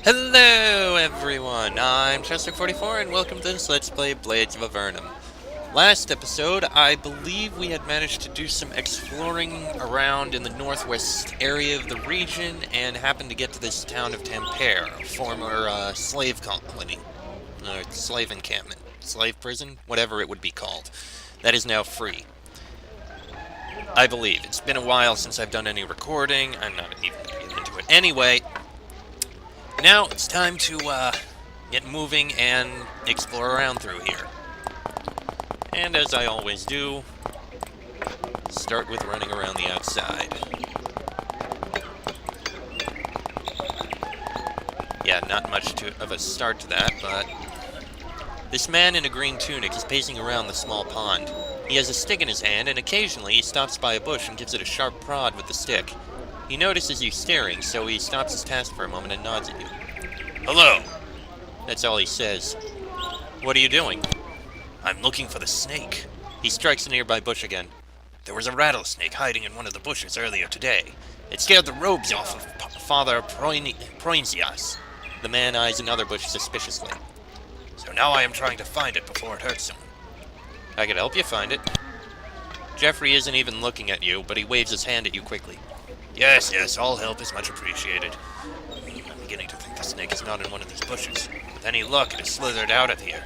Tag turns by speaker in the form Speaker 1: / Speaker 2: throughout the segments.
Speaker 1: Hello everyone, I'm Chester44 and welcome to this Let's Play Blades of Avernum. Last episode, I believe we had managed to do some exploring around in the northwest area of the region and happened to get to this town of Tampere, a former slave colony, or slave encampment, slave prison, whatever it would be called. That is now free. I believe. It's been a while since I've done any recording, I'm not even going to get into it. Anyway, now it's time to get moving and explore around through here. And as I always do, start with running around the outside. Yeah, not much of a start to that, but this man in a green tunic is pacing around the small pond. He has a stick in his hand, and occasionally he stops by a bush and gives it a sharp prod with the stick. He notices you staring, so he stops his task for a moment and nods at you. Hello! That's all he says. What are you doing? I'm looking for the snake. He strikes a nearby bush again. There was a rattlesnake hiding in one of the bushes earlier today. It scared the robes off of Father Proinsias. The man eyes another bush suspiciously. So now I am trying to find it before it hurts someone. I could help you find it. Jeffrey isn't even looking at you, but he waves his hand at you quickly. Yes, all help is much appreciated. I'm beginning to think the snake is not in one of these bushes. With any luck, it has slithered out of here.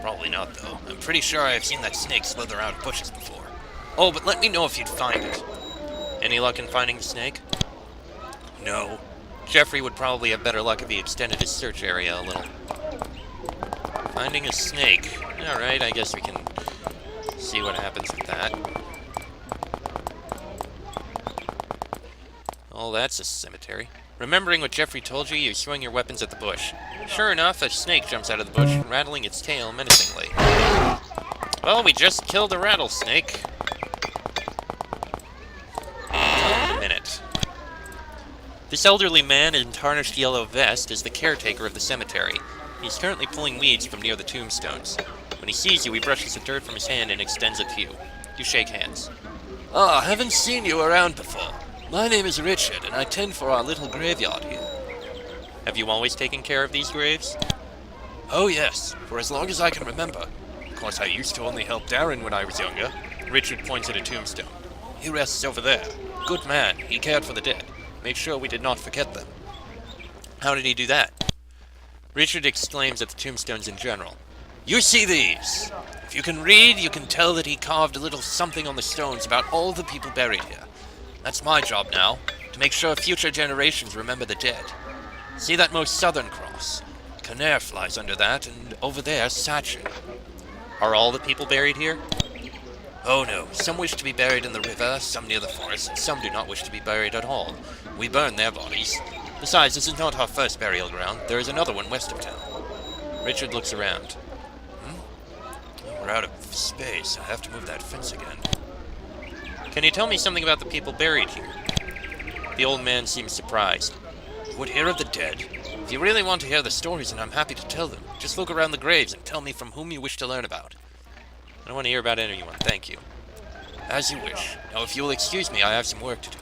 Speaker 1: Probably not, though. I'm pretty sure I have seen that snake slither out of bushes before. Oh, but let me know if you'd find it. Any luck in finding the snake? No. Jeffrey would probably have better luck if he extended his search area a little. Finding a snake. Alright, I guess we can see what happens with that. Oh, that's a cemetery. Remembering what Jeffrey told you, you swing your weapons at the bush. Sure enough, a snake jumps out of the bush, rattling its tail menacingly. Well, we just killed a rattlesnake. A minute. This elderly man in tarnished yellow vest is the caretaker of the cemetery. He's currently pulling weeds from near the tombstones. When he sees you, he brushes the dirt from his hand and extends it to you. You shake hands. Ah, haven't seen you around before. My name is Richard, and I tend for our little graveyard here. Have you always taken care of these graves? Oh yes, for as long as I can remember. Of course, I used to only help Darren when I was younger. Richard points at a tombstone. He rests over there. Good man, he cared for the dead. Made sure we did not forget them. How did he do that? Richard exclaims at the tombstones in general. You see these! If you can read, you can tell that he carved a little something on the stones about all the people buried here. That's my job now, to make sure future generations remember the dead. See that most southern cross? Canaire flies under that, and over there, Sachin. Are all the people buried here? Oh no, some wish to be buried in the river, some near the forest, and some do not wish to be buried at all. We burn their bodies. Besides, this is not our first burial ground. There is another one west of town. Richard looks around. We're out of space. I have to move that fence again. Can you tell me something about the people buried here? The old man seems surprised. You would hear of the dead? If you really want to hear the stories, then I'm happy to tell them. Just look around the graves and tell me from whom you wish to learn about. I don't want to hear about anyone, thank you. As you wish. Now, if you will excuse me, I have some work to do.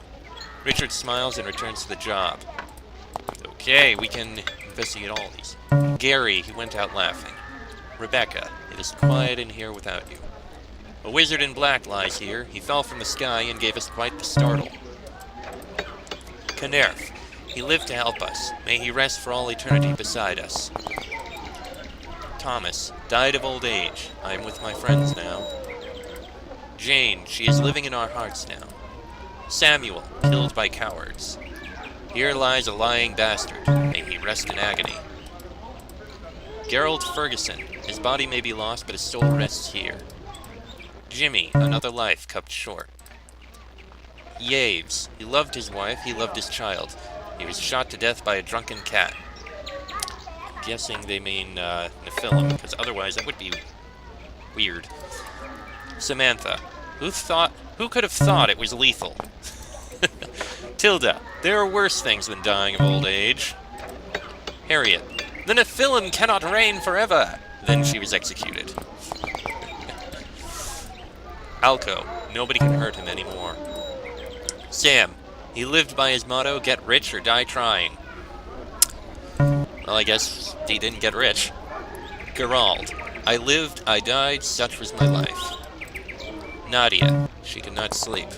Speaker 1: Richard smiles and returns to the job. Okay, we can investigate all these. Gary, he went out laughing. Rebecca, it is quiet in here without you. A wizard in black lies here. He fell from the sky and gave us quite the startle. Canerf, he lived to help us. May he rest for all eternity beside us. Thomas, died of old age. I am with my friends now. Jane, she is living in our hearts now. Samuel, killed by cowards. Here lies a lying bastard. May he rest in agony. Gerald Ferguson, his body may be lost, but his soul rests here. Jimmy, another life cut short. Yaves, he loved his wife, he loved his child. He was shot to death by a drunken cat. I'm guessing they mean Nephilim, because otherwise that would be weird. Samantha, who could have thought it was lethal? Tilda, there are worse things than dying of old age. Harriet, the Nephilim cannot reign forever. Then she was executed. Alco, nobody can hurt him anymore. Sam, he lived by his motto, get rich or die trying. Well, I guess he didn't get rich. Gerald. I lived, I died, such was my life. Nadia. She could not sleep.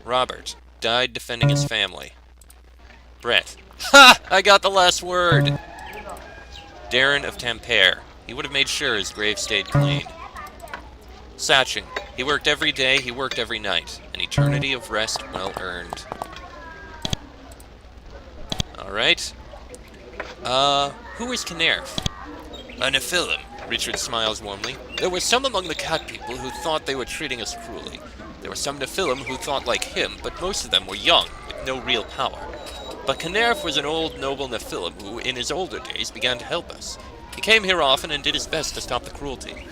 Speaker 1: Robert. Died defending his family. Brett. Ha! I got the last word! Darren of Tampere. He would have made sure his grave stayed clean. Sachin. He worked every day, he worked every night. An eternity of rest well earned. Alright. Who is Knerf? A Nephilim. Richard smiles warmly. There were some among the cat people who thought they were treating us cruelly. There were some Nephilim who thought like him, but most of them were young, with no real power. But Knerf was an old, noble Nephilim who, in his older days, began to help us. He came here often and did his best to stop the cruelty.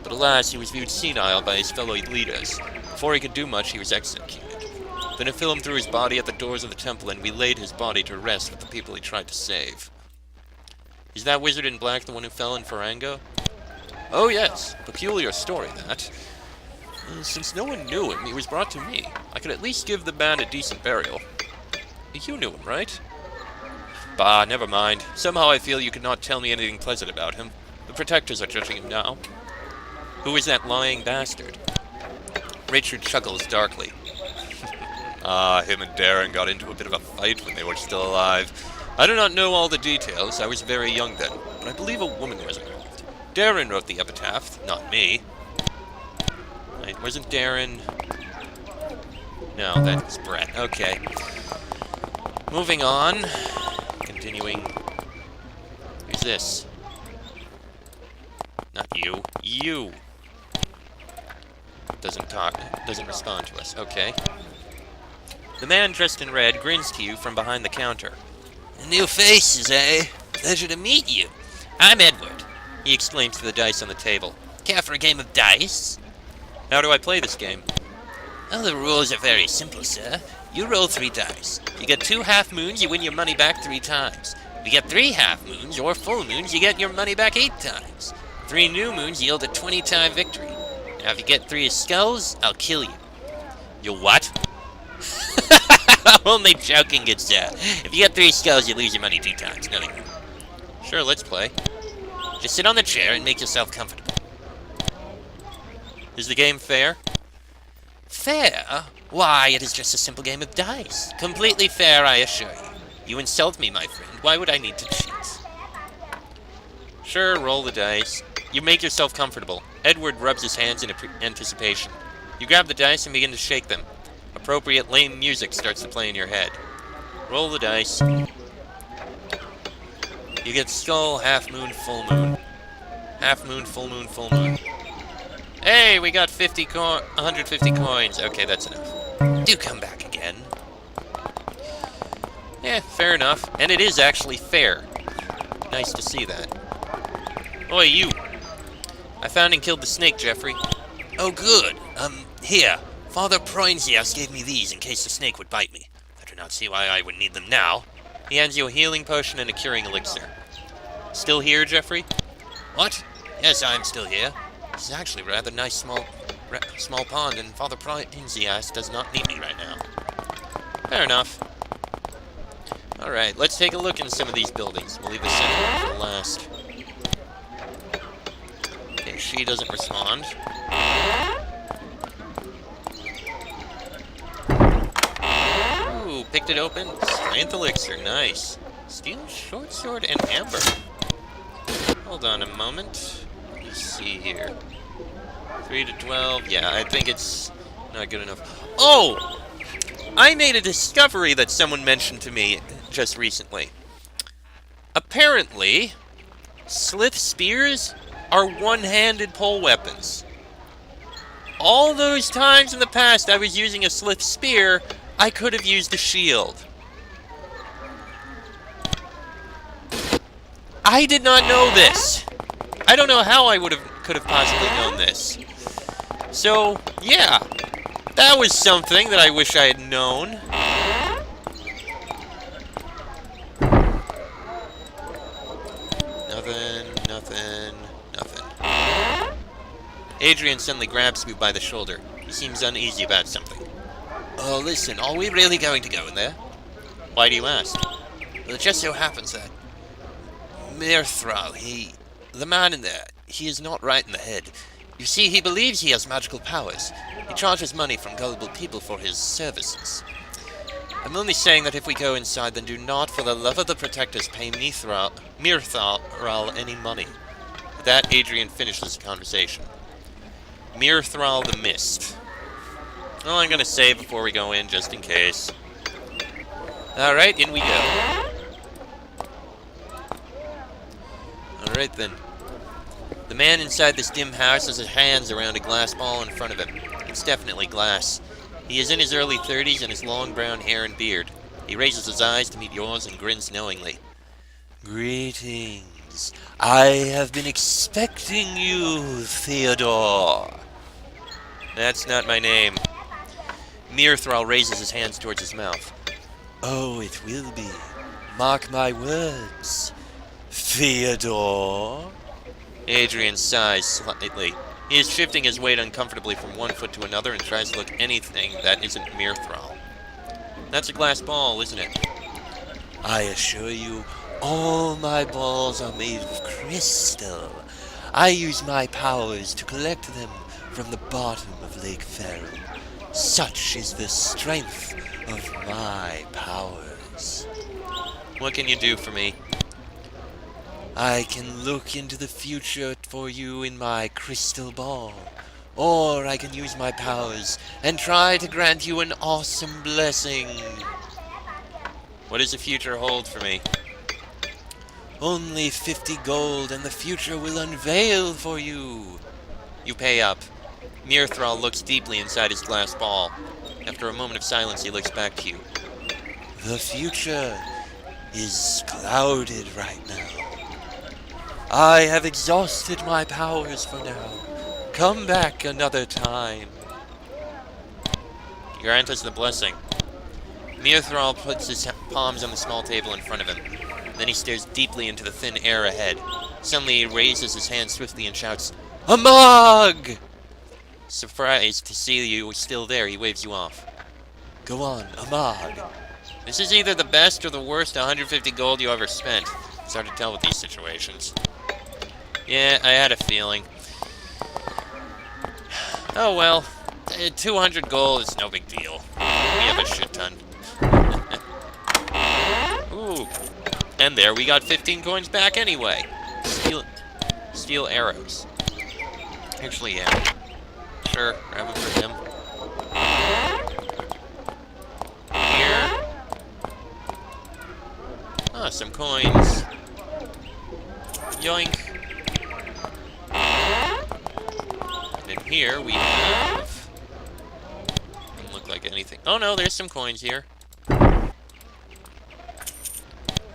Speaker 1: But alas, he was viewed senile by his fellow leaders. Before he could do much, he was executed. The Nephilim threw his body at the doors of the temple, and we laid his body to rest with the people he tried to save. Is that wizard in black the one who fell in Farango? Oh yes, peculiar story that. Since no one knew him, he was brought to me. I could at least give the man a decent burial. You knew him, right? Bah, never mind. Somehow I feel you could not tell me anything pleasant about him. The protectors are judging him now. Who is that lying bastard? Richard chuckles darkly. Him and Darren got into a bit of a fight when they were still alive. I do not know all the details, I was very young then, but I believe a woman was involved. Darren wrote the epitaph, not me. Wait, wasn't Darren... No, that was Brett. Okay. Moving on. Continuing. Who's this? Not you. You! Doesn't talk. Doesn't respond to us. Okay. The man dressed in red grins to you from behind the counter. New faces, eh? Pleasure to meet you. I'm Edward, he exclaims to the dice on the table. Care for a game of dice? How do I play this game? Well, the rules are very simple, sir. You roll 3 dice. You get 2 half moons, you win your money back 3 times. If you get 3 half moons or full moons, you get your money back 8 times. 3 new moons yield a 20-time victory. Now, if you get 3 skulls, I'll kill you. You what? Only joking, good sir. If you get 3 skulls, you lose your money 2 times. Nothing. Sure, let's play. Just sit on the chair and make yourself comfortable. Is the game fair? Fair? Why, it is just a simple game of dice. Completely fair, I assure you. You insult me, my friend. Why would I need to cheat? Sure, roll the dice. You make yourself comfortable. Edward rubs his hands in anticipation. You grab the dice and begin to shake them. Appropriate lame music starts to play in your head. Roll the dice. You get skull, half moon, full moon. Half moon, full moon, full moon. Hey, we got 150 coins. Okay, that's enough. Do come back again. Yeah, fair enough. And it is actually fair. Nice to see that. Oi, you. I found and killed the snake, Jeffrey. Oh, good. Here. Father Proinsias gave me these in case the snake would bite me. I do not see why I would need them now. He hands you a healing potion and a curing elixir. Still here, Jeffrey? What? Yes, I'm still here. This is actually a rather nice small pond, and Father Proinsias does not need me right now. Fair enough. Alright, let's take a look in some of these buildings. We'll leave the center one for last. Okay, she doesn't respond. Ooh, picked it open. Strength elixir, nice. Steel short sword and amber. Hold on a moment. Let me see here. 3 to 12. Yeah, I think it's not good enough. Oh! I made a discovery that someone mentioned to me just recently. Apparently, slith spears are one-handed pole weapons. All those times in the past I was using a slith spear, I could have used a shield. I did not know this. I don't know how I could have possibly known this. So, yeah. That was something that I wish I had known. Nothing. Adrian suddenly grabs me by the shoulder. He seems uneasy about something. Oh, listen, are we really going to go in there? Why do you ask? Well, it just so happens that Mirthral, the man in there, he is not right in the head. You see, he believes he has magical powers. He charges money from gullible people for his services. I'm only saying that if we go inside, then do not, for the love of the protectors, pay Mirthral any money. With that, Adrian finishes the conversation. Mirthral the Mist. Well, I'm gonna save before we go in, just in case. Alright, in we go. Alright then. The man inside this dim house has his hands around a glass ball in front of him. It's definitely glass. He is in his early 30s and has long brown hair and beard. He raises his eyes to meet yours and grins knowingly. Greetings. I have been expecting you, Theodore. That's not my name. Mirthral raises his hands towards his mouth. Oh, it will be. Mark my words. Theodore? Adrian sighs slightly. He is shifting his weight uncomfortably from one foot to another and tries to look anything that isn't Mirthral. That's a glass ball, isn't it? I assure you, all my balls are made of crystal. I use my powers to collect them from the bottom of Lake Avernum. Such is the strength of my powers. What can you do for me? I can look into the future for you in my crystal ball, or I can use my powers and try to grant you an awesome blessing. What does the future hold for me? Only 50 gold and the future will unveil for you. You pay up. Mirthral looks deeply inside his glass ball. After a moment of silence, he looks back to you. The future is clouded right now. I have exhausted my powers for now. Come back another time. Grant us the blessing. Mirthral puts his palms on the small table in front of him. Then he stares deeply into the thin air ahead. Suddenly he raises his hand swiftly and shouts, Amag! Surprised to see you still there, he waves you off. Go on, Amag. This is either the best or the worst 150 gold you ever spent. It's hard to tell with these situations. Yeah, I had a feeling. Oh well, 200 gold is no big deal. We have a shit ton. Ooh. And there we got 15 coins back anyway. Steel arrows. Actually, yeah. Sure, grab them for him. Here. Ah, some coins. Yoink. And in here we have... Doesn't look like anything. Oh no, there's some coins here.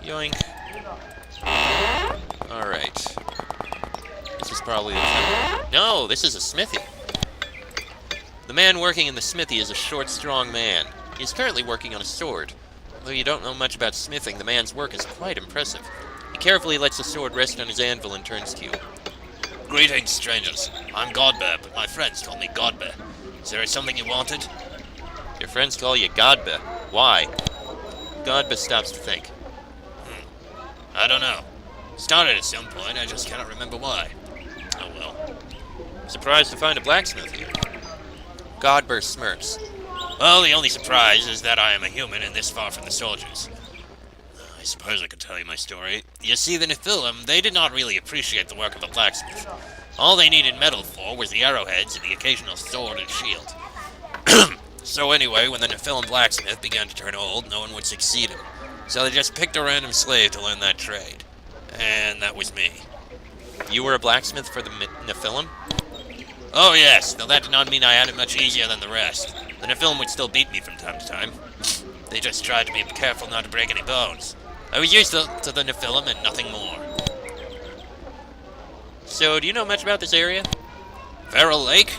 Speaker 1: Yoink. Alright. This is probably the... No, this is a smithy. The man working in the smithy is a short, strong man. He is currently working on a sword. Though you don't know much about smithing, the man's work is quite impressive. He carefully lets the sword rest on his anvil and turns to you. Greetings, strangers. I'm Godbear, but my friends call me Godbear. Is there something you wanted? Your friends call you Godbear. Why? Godbear stops to think. I don't know. Started at some point, I just cannot remember why. Oh well. Surprised to find a blacksmith here. Godbear smirks. Well, the only surprise is that I am a human and this far from the soldiers. I suppose I could tell you my story. You see, the Nephilim, they did not really appreciate the work of a blacksmith. All they needed metal for was the arrowheads and the occasional sword and shield. So anyway, when the Nephilim blacksmith began to turn old, no one would succeed him. So they just picked a random slave to learn that trade. And that was me. You were a blacksmith for the Nephilim? Oh yes, though that did not mean I had it much easier than the rest. The Nephilim would still beat me from time to time. They just tried to be careful not to break any bones. I was used to the Nephilim and nothing more. So, do you know much about this area? Feral Lake?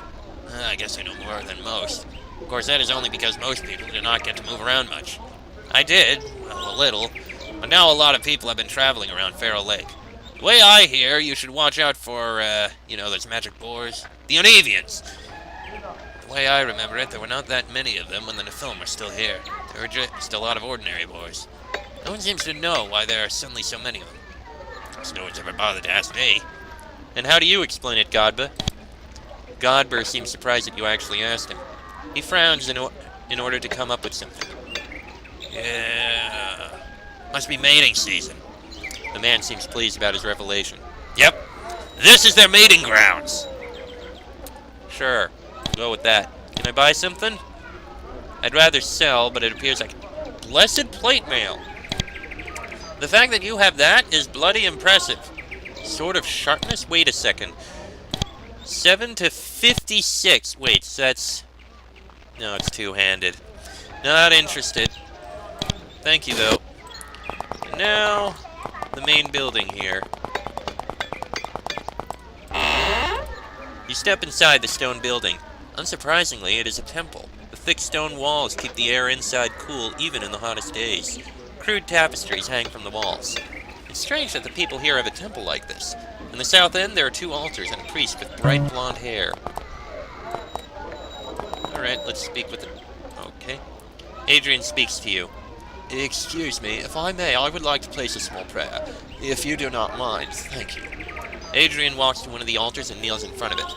Speaker 1: I guess I know more than most. Of course, that is only because most people do not get to move around much. I did, well, a little, but now a lot of people have been traveling around Feral Lake. The way I hear, you should watch out for, those magic boars. The Onavians! The way I remember it, there were not that many of them when the Nephilim were still here. There were just a lot of ordinary boars. No one seems to know why there are suddenly so many of them. No one's ever bothered to ask me. And how do you explain it, Godber? Godber seems surprised that you actually asked him. He frowns in order to come up with something. Yeah. Must be mating season. The man seems pleased about his revelation. Yep. This is their mating grounds. Sure. Go with that. Can I buy something? I'd rather sell, but it appears like blessed plate mail. The fact that you have that is bloody impressive. Sword of sharpness? Wait a second. 7 to 56. Wait, so that's... No, it's two-handed. Not interested. Thank you, though. And now, the main building here. You step inside the stone building. Unsurprisingly, it is a temple. The thick stone walls keep the air inside cool even in the hottest days. Crude tapestries hang from the walls. It's strange that the people here have a temple like this. In the south end, there are 2 altars and a priest with bright blonde hair. Alright, let's speak with the... Okay. Adrian speaks to you. Excuse me, if I may, I would like to place a small prayer. If you do not mind, thank you. Adrian walks to one of the altars and kneels in front of it.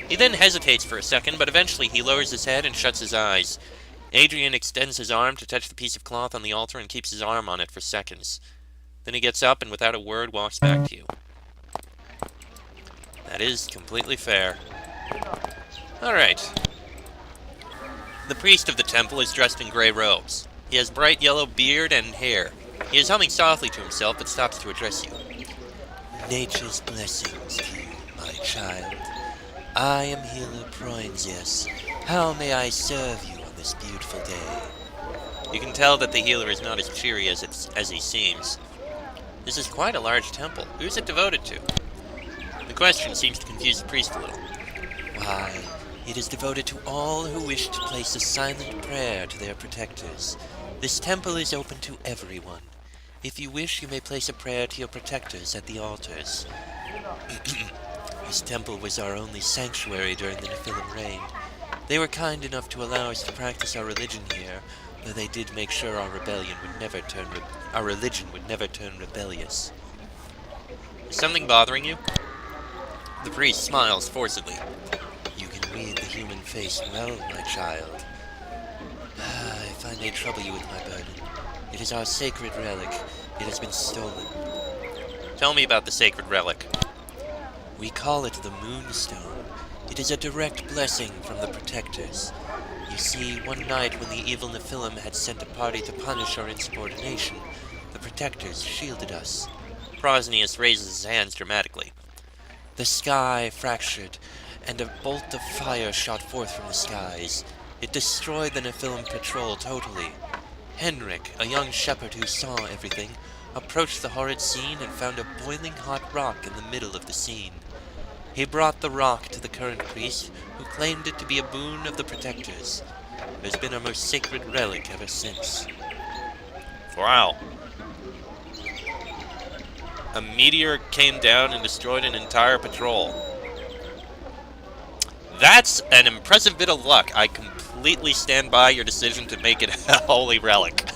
Speaker 1: He then hesitates for a second, but eventually he lowers his head and shuts his eyes. Adrian extends his arm to touch the piece of cloth on the altar and keeps his arm on it for seconds. Then he gets up and without a word walks back to you. That is completely fair. Alright. The priest of the temple is dressed in gray robes. He has bright yellow beard and hair. He is humming softly to himself, but stops to address you. Nature's blessings to you, my child. I am Healer Proinsius. How may I serve you on this beautiful day? You can tell that the healer is not as cheery as he seems. This is quite a large temple. Who is it devoted to? The question seems to confuse the priest a little. Why, it is devoted to all who wish to place a silent prayer to their protectors. This temple is open to everyone. If you wish, you may place a prayer to your protectors at the altars. This temple was our only sanctuary during the Nephilim reign. They were kind enough to allow us to practice our religion here, though they did make sure our religion would never turn rebellious. Is something bothering you? The priest smiles forcedly. You can read the human face well, my child. If I may trouble you with my burden, it is our sacred relic. It has been stolen. Tell me about the sacred relic. We call it the Moonstone. It is a direct blessing from the protectors. You see, one night when the evil Nephilim had sent a party to punish our insubordination, the protectors shielded us. Prosnius raises his hands dramatically. The sky fractured, and a bolt of fire shot forth from the skies. It destroyed the Nephilim patrol totally. Henrik, a young shepherd who saw everything, approached the horrid scene and found a boiling hot rock in the middle of the scene. He brought the rock to the current priest, who claimed it to be a boon of the protectors. It has been our most sacred relic ever since. Wow. A meteor came down and destroyed an entire patrol. That's an impressive bit of luck. I completely stand by your decision to make it a holy relic.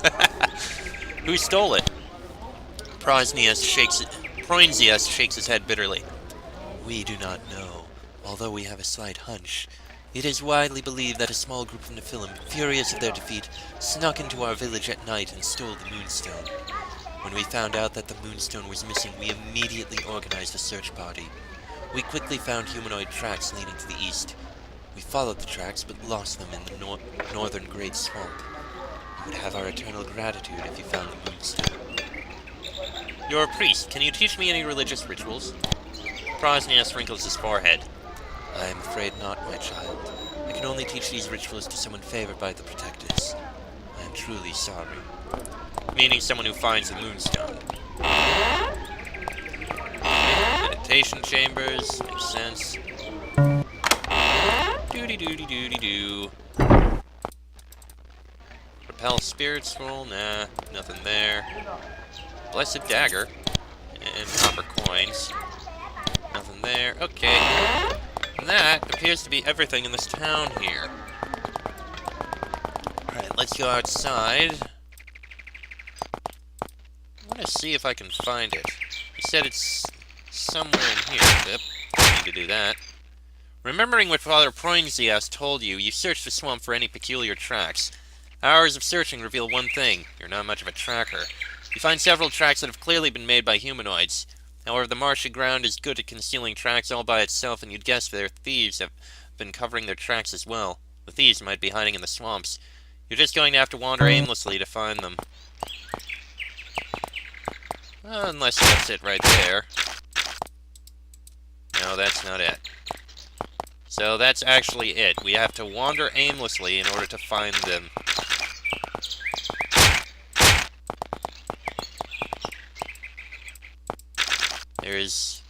Speaker 1: Who stole it? Proinsius shakes his head bitterly. We do not know, although we have a slight hunch. It is widely believed that a small group of Nephilim, furious of their defeat, snuck into our village at night and stole the Moonstone. When we found out that the Moonstone was missing, we immediately organized a search party. We quickly found humanoid tracks leading to the east. We followed the tracks, but lost them in the northern Great Swamp. You would have our eternal gratitude if you found the Moonstone. You're a priest. Can you teach me any religious rituals? Prosnius wrinkles his forehead. I am afraid not, my child. I can only teach these rituals to someone favored by the protectors. I am truly sorry. Meaning someone who finds the Moonstone. Meditation chambers, makes sense. Doody-doody-doody-doo. Repel spirit scroll, nah, nothing there. Blessed dagger, and copper coins. Nothing there, okay. And that appears to be everything in this town here. Alright, let's go outside. I want to see if I can find it. He said it's somewhere in here. Yep, I need to do that. Remembering what Father Proinzias told you, you searched the swamp for any peculiar tracks. Hours of searching reveal one thing: you're not much of a tracker. You find several tracks that have clearly been made by humanoids. However, the marshy ground is good at concealing tracks all by itself, and you'd guess their thieves have been covering their tracks as well. The thieves might be hiding in the swamps. You're just going to have to wander aimlessly to find them. Unless that's it right there. No, that's not it. So that's actually it. We have to wander aimlessly in order to find them. There's...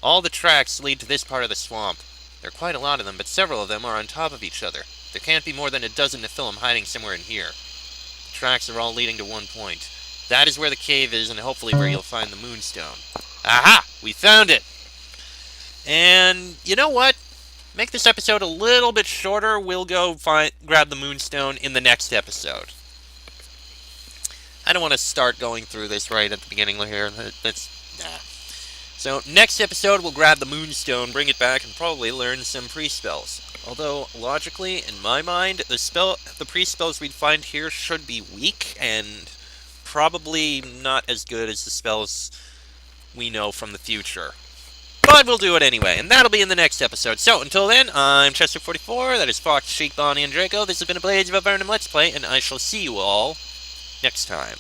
Speaker 1: all the tracks lead to this part of the swamp. There are quite a lot of them, but several of them are on top of each other. There can't be more than a dozen Nephilim hiding somewhere in here. The tracks are all leading to one point. That is where the cave is, and hopefully where you'll find the Moonstone. Aha! We found it! And you know what? Make this episode a little bit shorter. We'll go grab the Moonstone in the next episode. I don't want to start going through this right at the beginning here. Nah. So, next episode, we'll grab the Moonstone, bring it back, and probably learn some pre-spells. Although, logically, in my mind, the pre-spells we'd find here should be weak, and probably not as good as the spells we know from the future. But we'll do it anyway, and that'll be in the next episode. So, until then, I'm Chester44, that is Fox, Sheik, Bonnie, and Draco. This has been a Blades of Avernum Let's Play, and I shall see you all next time.